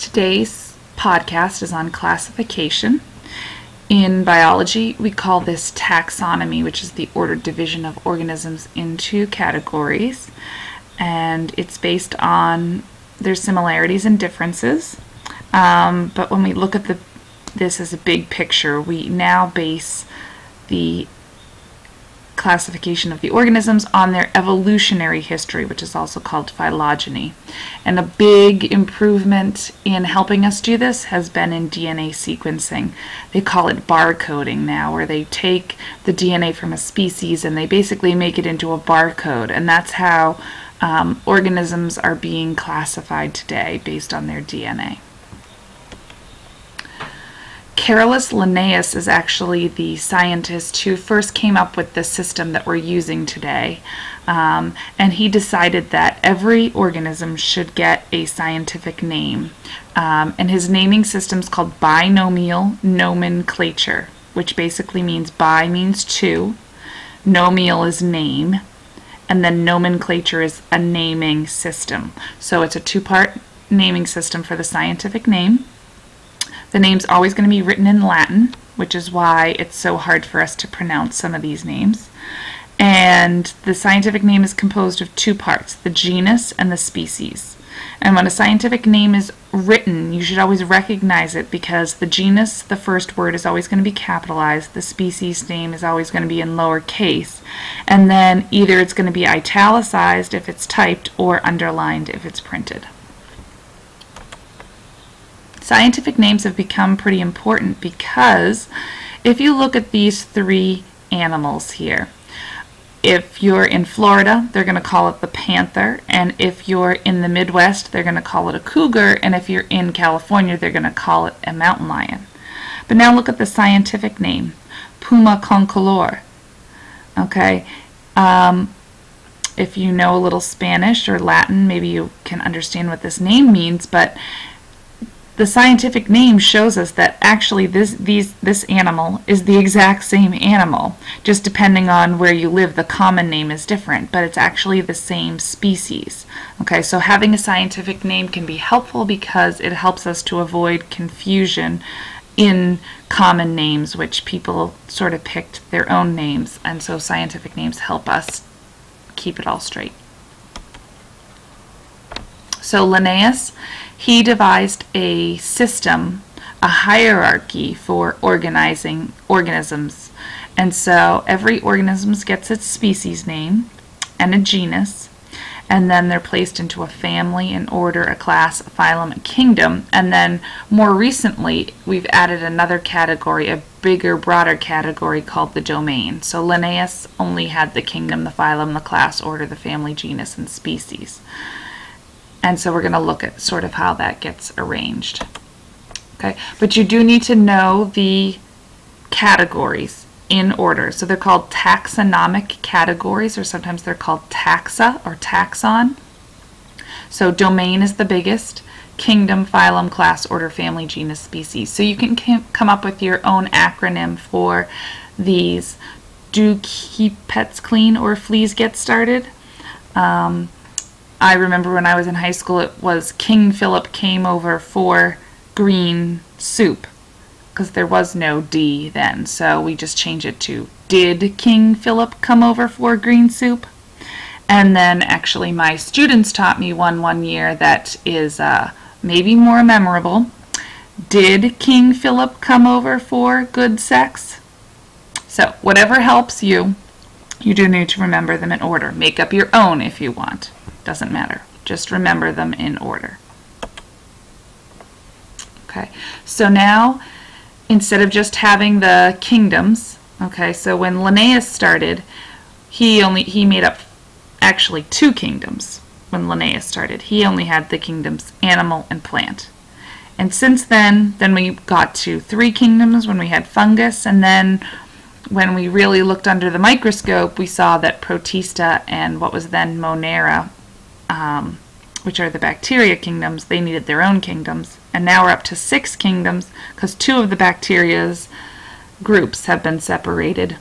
Today's podcast is on classification. In biology, we call this taxonomy, which is the ordered division of organisms into categories. And it's based on their similarities and differences. But when we look at this as a big picture, we now base the classification of the organisms on their evolutionary history, which is also called phylogeny. And a big improvement in helping us do this has been in DNA sequencing. They call it barcoding now, where they take the DNA from a species and they basically make it into a barcode, and that's how organisms are being classified today based on their DNA. Carolus Linnaeus is actually the scientist who first came up with the system that we're using today, and he decided that every organism should get a scientific name, and his naming system is called binomial nomenclature, which basically means bi means two, nomial is name, and then nomenclature is a naming system. So it's a two-part naming system for the scientific name. The name's always going to be written in Latin, which is why it's so hard for us to pronounce some of these names. And the scientific name is composed of two parts, the genus and the species. And when a scientific name is written, you should always recognize it, because the genus, the first word, is always going to be capitalized. The species name is always going to be in lowercase. And then either it's going to be italicized if it's typed or underlined if it's printed. Scientific names have become pretty important because if you look at these three animals here, if you're in Florida, they're going to call it the panther, and if you're in the Midwest, they're going to call it a cougar, and if you're in California, they're going to call it a mountain lion. But now look at the scientific name, Puma concolor. Okay, if you know a little Spanish or Latin, maybe you can understand what this name means, but the scientific name shows us that actually this animal is the exact same animal, just depending on where you live. The common name is different, but it's actually the same species. Okay, so having a scientific name can be helpful because it helps us to avoid confusion in common names, which people sort of picked their own names, and so scientific names help us keep it all straight. So Linnaeus, he devised a system, a hierarchy for organizing organisms. And so every organism gets its species name and a genus, and then they're placed into a family, an order, a class, a phylum, a kingdom, and then more recently we've added another category, a bigger, broader category called the domain. So Linnaeus only had the kingdom, the phylum, the class, order, the family, genus, and species. And so we're going to look at sort of how that gets arranged. Okay, but you do need to know the categories in order. So they're called taxonomic categories, or sometimes they're called taxa or taxon. So domain is the biggest, kingdom, phylum, class, order, family, genus, species. So you can come up with your own acronym for these. Do keep pets clean or fleas get started? I remember when I was in high school, it was King Philip came over for green soup, because there was no D then, so we just changed it to Did King Philip come over for green soup? And then actually my students taught me one year that is maybe more memorable. Did King Philip come over for good sex? So whatever helps you, you do need to remember them in order. Make up your own if you want. Doesn't matter. Just remember them in order. Okay, so now instead of just having the kingdoms, okay, so when Linnaeus started, he made up actually two kingdoms. When Linnaeus started, he only had the kingdoms animal and plant. And since then we got to three kingdoms when we had fungus, and then when we really looked under the microscope, we saw that Protista and what was then Monera, which are the bacteria kingdoms, they needed their own kingdoms. And now we're up to 6 kingdoms because 2 of the bacteria's groups have been separated.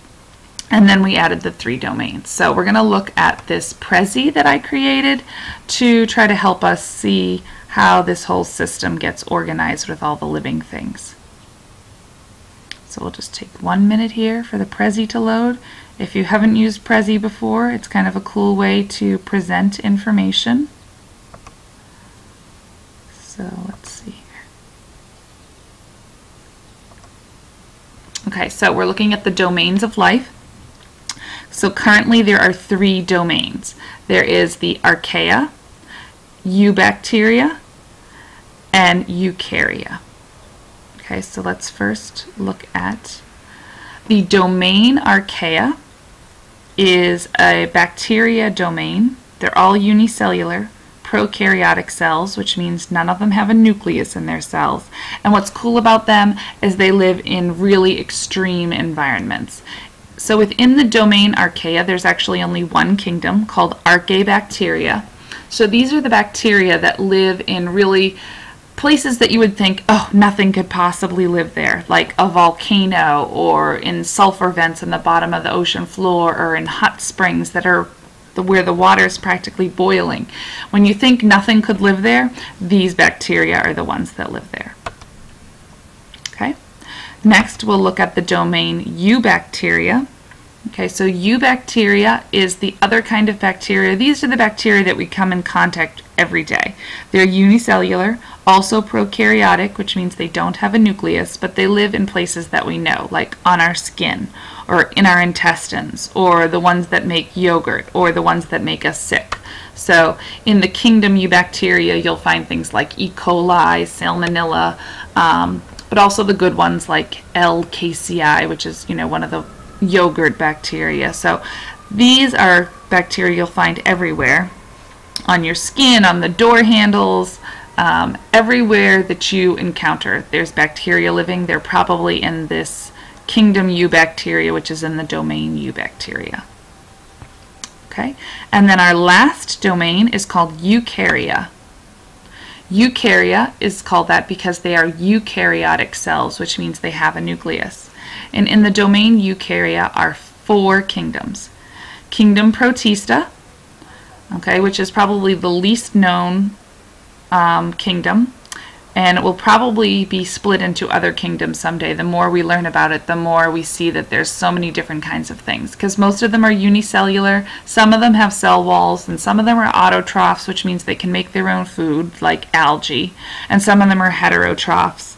And then we added the 3 domains. So we're going to look at this Prezi that I created to try to help us see how this whole system gets organized with all the living things. So we'll just take 1 minute here for the Prezi to load. If you haven't used Prezi before, it's kind of a cool way to present information. So let's see here. Okay, so we're looking at the domains of life. So currently there are 3 domains. There is the archaea, eubacteria, and eukarya. Okay, so let's first look at the domain archaea. Is a bacteria domain. They're all unicellular, prokaryotic cells, which means none of them have a nucleus in their cells. And what's cool about them is they live in really extreme environments. So within the domain archaea, there's actually only one kingdom called Archaebacteria. So these are the bacteria that live in really places that you would think, oh, nothing could possibly live there, like a volcano or in sulfur vents in the bottom of the ocean floor or in hot springs that are where the water is practically boiling. When you think nothing could live there, these bacteria are the ones that live there. Okay. Next, we'll look at the domain eubacteria. Okay, so eubacteria is the other kind of bacteria. These are the bacteria that we come in contact every day. They're unicellular, also prokaryotic, which means they don't have a nucleus, but they live in places that we know, like on our skin, or in our intestines, or the ones that make yogurt, or the ones that make us sick. So in the kingdom eubacteria, you'll find things like E. coli, salmonella, but also the good ones like L. casei, which is, one of the yogurt bacteria. So these are bacteria you'll find everywhere, on your skin, on the door handles, everywhere that you encounter. There's bacteria living. They're probably in this kingdom eubacteria, which is in the domain eubacteria. Okay, and then our last domain is called eukarya. Eukarya is called that because they are eukaryotic cells, which means they have a nucleus. And in the domain eukarya are 4 kingdoms. Kingdom Protista, okay, which is probably the least known kingdom, and it will probably be split into other kingdoms someday. The more we learn about it, the more we see that there's so many different kinds of things, because most of them are unicellular, some of them have cell walls, and some of them are autotrophs, which means they can make their own food, like algae, and some of them are heterotrophs,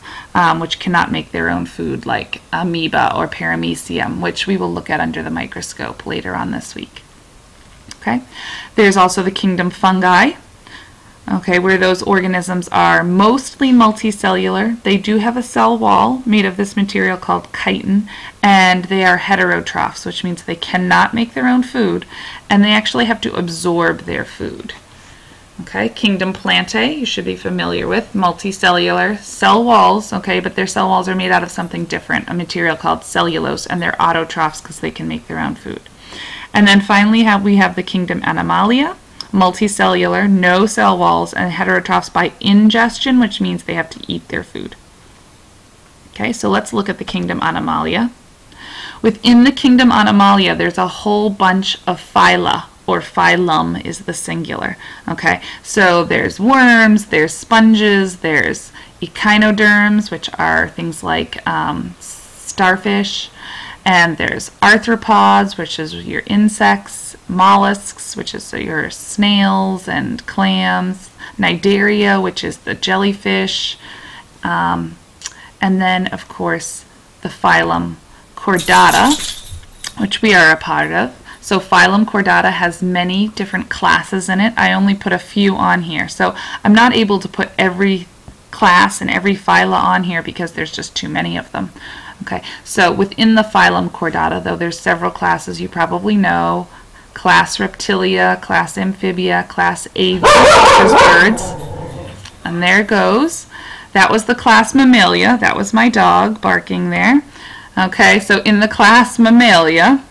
which cannot make their own food, like amoeba or paramecium, which we will look at under the microscope later on this week. Okay, there's also the kingdom fungi, okay, where those organisms are mostly multicellular. They do have a cell wall made of this material called chitin, and they are heterotrophs, which means they cannot make their own food, and they actually have to absorb their food. Okay, kingdom plantae, you should be familiar with, multicellular cell walls, okay, but their cell walls are made out of something different, a material called cellulose, and they're autotrophs because they can make their own food. And then finally we have the kingdom Animalia, multicellular, no cell walls, and heterotrophs by ingestion, which means they have to eat their food. Okay, so let's look at the kingdom Animalia. Within the kingdom Animalia, there's a whole bunch of phyla, or phylum is the singular. Okay, so there's worms, there's sponges, there's echinoderms, which are things like starfish, and there's arthropods, which is your insects, mollusks, which is your snails and clams, cnidaria, which is the jellyfish, and then of course the phylum Chordata, which we are a part of. So phylum Chordata has many different classes in it. I only put a few on here. So I'm not able to put every class and every phyla on here because there's just too many of them. Okay, so within the phylum Chordata, though, there's several classes you probably know. Class Reptilia, class Amphibia, class Aves, which is birds. And there it goes. That was the class Mammalia. That was my dog barking there. Okay, so in the class Mammalia,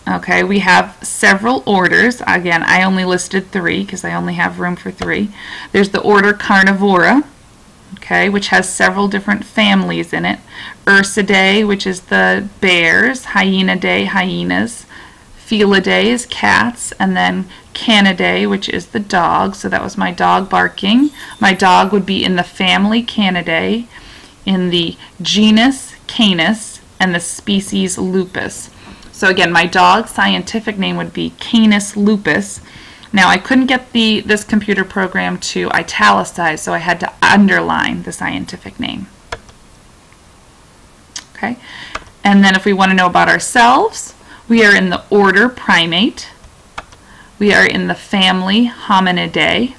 okay, we have several orders. Again, I only listed 3 because I only have room for 3. There's the order Carnivora, okay, which has several different families in it. Ursidae, which is the bears. Hyenidae, hyenas. Felidae is cats, and then Canidae, which is the dog. So that was my dog barking. My dog would be in the family Canidae, in the genus Canis, and the species Lupus. So again, my dog's scientific name would be Canis lupus. Now I couldn't get this computer program to italicize, so I had to underline the scientific name. Okay, and then if we want to know about ourselves, we are in the order Primate. We are in the family Hominidae.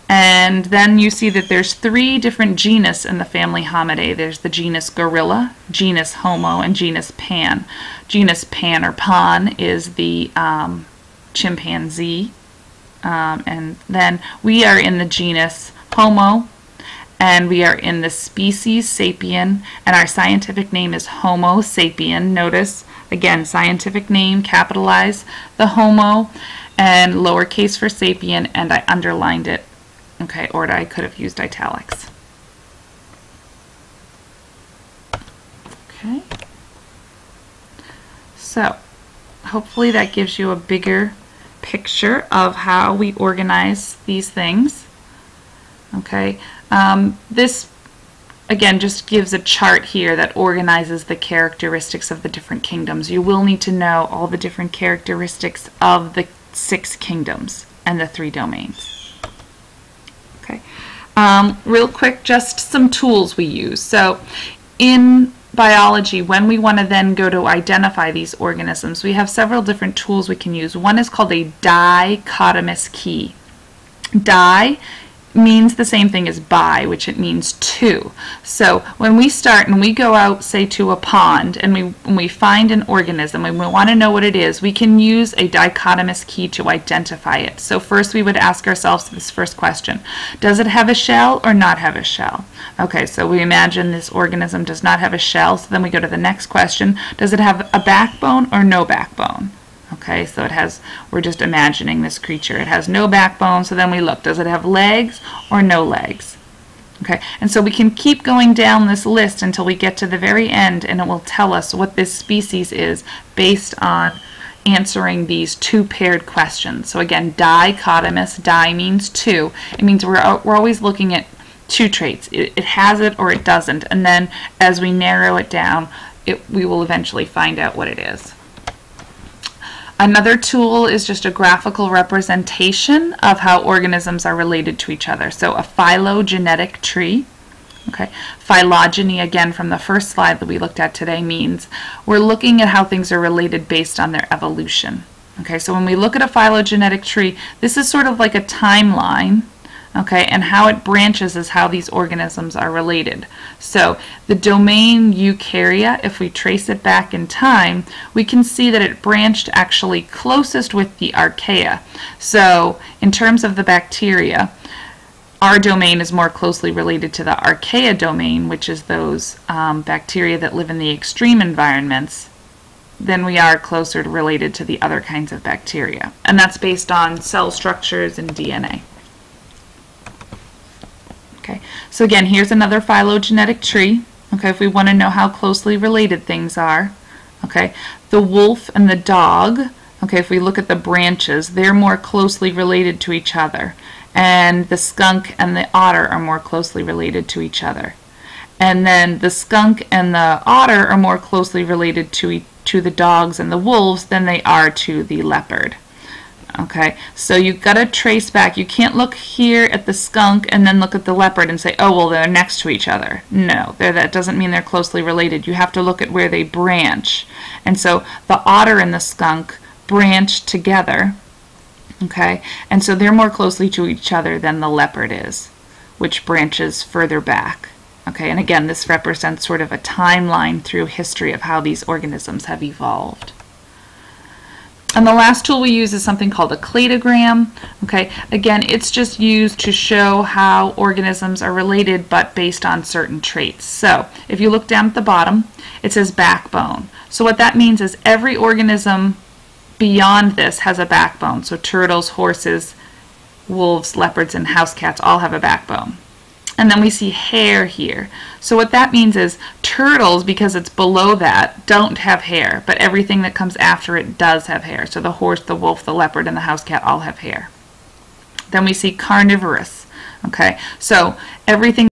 And then you see that there's 3 different genus in the family Hominidae. There's the genus Gorilla, genus Homo, and genus Pan. Genus Pan or Pan is the chimpanzee. And then we are in the genus Homo, and we are in the species Sapien, and our scientific name is Homo sapien. Notice, again, scientific name, capitalize the Homo, and lowercase for sapien, and I underlined it. Okay, or I could have used italics. Okay. So, hopefully that gives you a bigger picture of how we organize these things. Okay, this again just gives a chart here that organizes the characteristics of the different kingdoms. You will need to know all the different characteristics of the 6 kingdoms and the 3 domains. Okay, real quick, just some tools we use. So in biology, when we want to then go to identify these organisms, we have several different tools we can use. One is called a dichotomous key. Di means the same thing as bi, which it means 2. So when we start and we go out, say, to a pond, and we find an organism and we want to know what it is, we can use a dichotomous key to identify it. So first we would ask ourselves this first question: does it have a shell or not have a shell? Okay, so we imagine this organism does not have a shell, so then we go to the next question: does it have a backbone or no backbone? Okay, so it has, we're just imagining this creature. It has no backbone, so then we look, does it have legs or no legs? Okay, and so we can keep going down this list until we get to the very end, and it will tell us what this species is based on answering these 2 paired questions. So again, dichotomous, di means 2. It means we're always looking at 2 traits. It has it or it doesn't, and then as we narrow it down, we will eventually find out what it is. Another tool is just a graphical representation of how organisms are related to each other. So a phylogenetic tree. Okay, phylogeny, again from the first slide that we looked at today, means we're looking at how things are related based on their evolution. Okay, so when we look at a phylogenetic tree, this is sort of like a timeline. Okay, and how it branches is how these organisms are related. So the domain Eukarya, if we trace it back in time, we can see that it branched actually closest with the Archaea. So in terms of the bacteria, our domain is more closely related to the Archaea domain, which is those bacteria that live in the extreme environments, than we are closer related to the other kinds of bacteria. And that's based on cell structures and DNA. Okay, so again, here's another phylogenetic tree. Okay, if we want to know how closely related things are. Okay, the wolf and the dog, okay, if we look at the branches, they're more closely related to each other. And the skunk and the otter are more closely related to each other. And then the skunk and the otter are more closely related to the dogs and the wolves than they are to the leopard. Okay, so you've got to trace back. You can't look here at the skunk and then look at the leopard and say, oh, well, they're next to each other. No, that doesn't mean they're closely related. You have to look at where they branch. And so the otter and the skunk branch together, okay, and so they're more closely to each other than the leopard is, which branches further back. Okay, and again, this represents sort of a timeline through history of how these organisms have evolved. And the last tool we use is something called a cladogram. Okay, again, it's just used to show how organisms are related but based on certain traits. So if you look down at the bottom, it says backbone. So what that means is every organism beyond this has a backbone. So turtles, horses, wolves, leopards, and house cats all have a backbone. and then we see hair here. So what that means is turtles, because it's below that, don't have hair, but everything that comes after it does have hair. So the horse, the wolf, the leopard, and the house cat all have hair. Then we see carnivorous. Okay, so everything